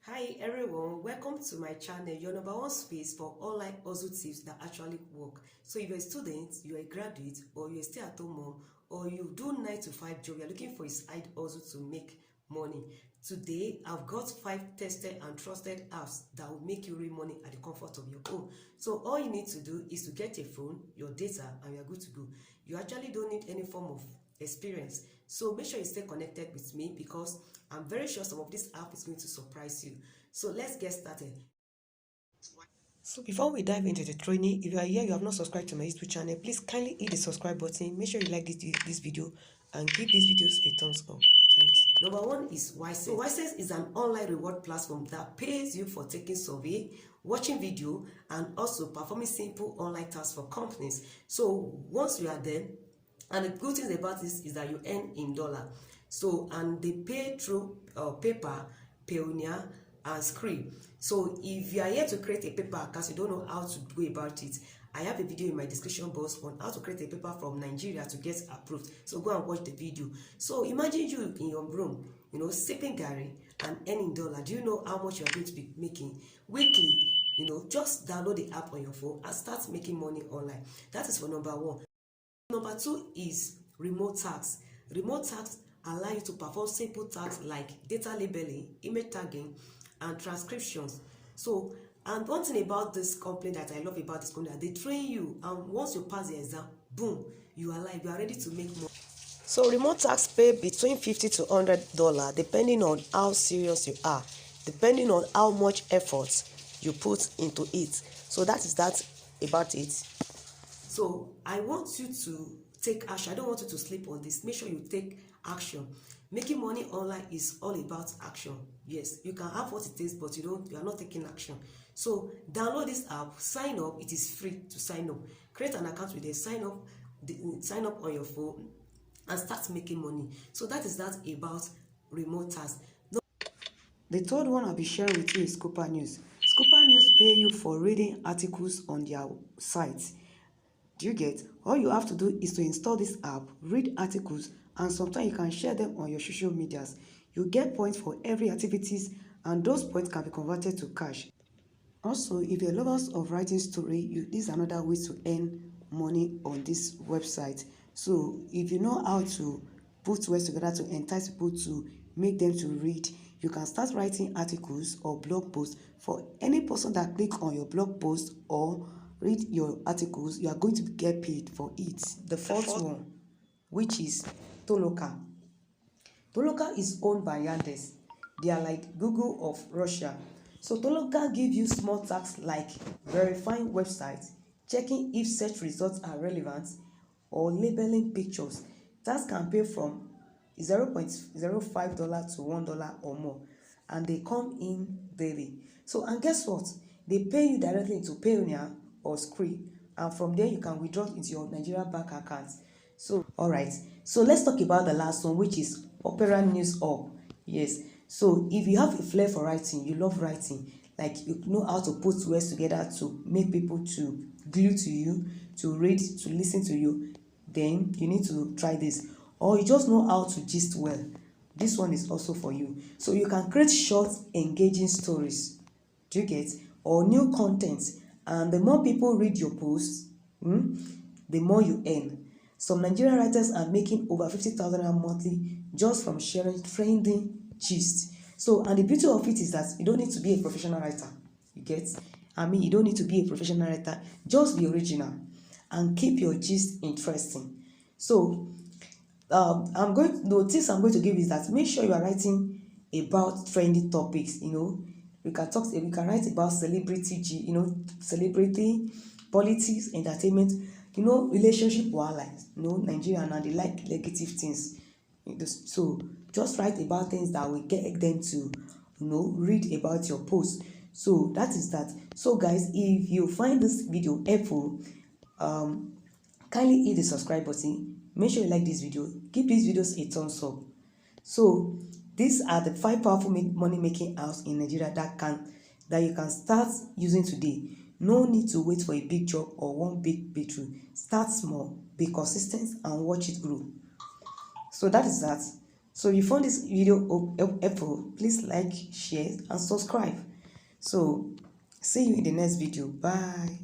Hi everyone, welcome to my channel, your number one space for online hustle tips that actually work. So if you're a student, you're a graduate, or you're a stay-at-home mom, or you do 9 to 5 job, you're looking for a side hustle to make money. Today, I've got 5 tested and trusted apps that will make you real money at the comfort of your home. So all you need to do is to get a phone, your data, and you're good to go. You actually don't need any form of experience. So make sure you stay connected with me because I'm very sure some of this app is going to surprise you. So let's get started. So before we dive into the training, if you are here, you have not subscribed to my YouTube channel, please kindly hit the subscribe button. Make sure you like this video and give these videos a thumbs up. Thanks. Number one is Ysense. So Ysense is an online reward platform that pays you for taking survey, watching video, and also performing simple online tasks for companies. So once you are there, and the good thing about this is that you earn in dollar. So and they pay through paper, Payoneer, and Scree. So if you are here to create a paper account, you don't know how to go about it, I have a video in my description box on how to create a paper from Nigeria to get approved. So go and watch the video. So imagine you in your room, sipping garri and earning dollar. Do you know how much you are going to be making weekly? Just download the app on your phone and start making money online. That is for number one. Number two is remote tasks. Remote tasks allow you to perform simple tasks like data labeling, image tagging, and transcriptions. So, and one thing about this company that I love about this company, they train you, and once you pass the exam, boom, you are live, you are ready to make money. So remote tasks pay between $50 to $100 depending on how serious you are, depending on how much effort you put into it. So that is that about it. So I want you to take action. I don't want you to sleep on this. Make sure you take action. Making money online is all about action. Yes, you can have what it is, but you are not taking action. So download this app, sign up. It is free to sign up. Create an account with it, sign up on your phone, and start making money. So that is that about remote tasks. The third one I'll be sharing with you is Scooper News. Scooper News pay you for reading articles on their site. Do you get? All you have to do is to install this app, read articles, and sometimes you can share them on your social medias. You get points for every activities, and those points can be converted to cash. Also, if you're lovers of writing story, this is another way to earn money on this website. So if you know how to put words together to entice people to make them to read, you can start writing articles or blog posts. For any person that click on your blog post or read your articles, you are going to get paid for it. The fourth one, which is Toloka. Toloka is owned by Yandex. They are like Google of Russia. So Toloka gives you small tasks like verifying websites, checking if search results are relevant, or labeling pictures. Tasks can pay from $0.05 to $1 or more, and they come in daily. So, and guess what? They pay you directly into Payoneer or Scree, and from there you can withdraw into your Nigeria bank account. So, all right. So let's talk about the last one, which is Opera News Hub. Yes. So if you have a flair for writing, you love writing, like you know how to put words together to make people to glue to you, to read, to listen to you, then you need to try this. Or you just know how to gist well, this one is also for you. So you can create short, engaging stories. Do you get? Or new content, and the more people read your posts, the more you earn. Some Nigerian writers are making over 50,000 monthly just from sharing trending gist. So, and the beauty of it is that you don't need to be a professional writer. You get? You don't need to be a professional writer. Just be original and keep your gist interesting. So, the tips I'm going to give is that make sure you are writing about trending topics. We can write about celebrity, celebrity, politics, entertainment, relationship wahala, Nigerian, and they like negative things. So just write about things that will get them to, read about your post. So that is that. So guys, if you find this video helpful, kindly hit the subscribe button. Make sure you like this video. Give these videos a thumbs up. So these are the 5 powerful money making apps in Nigeria that you can start using today. No need to wait for a big job or one big breakthrough. Start small, be consistent, and watch it grow. So that is that. So if you found this video helpful, please like, share and subscribe. So see you in the next video. Bye.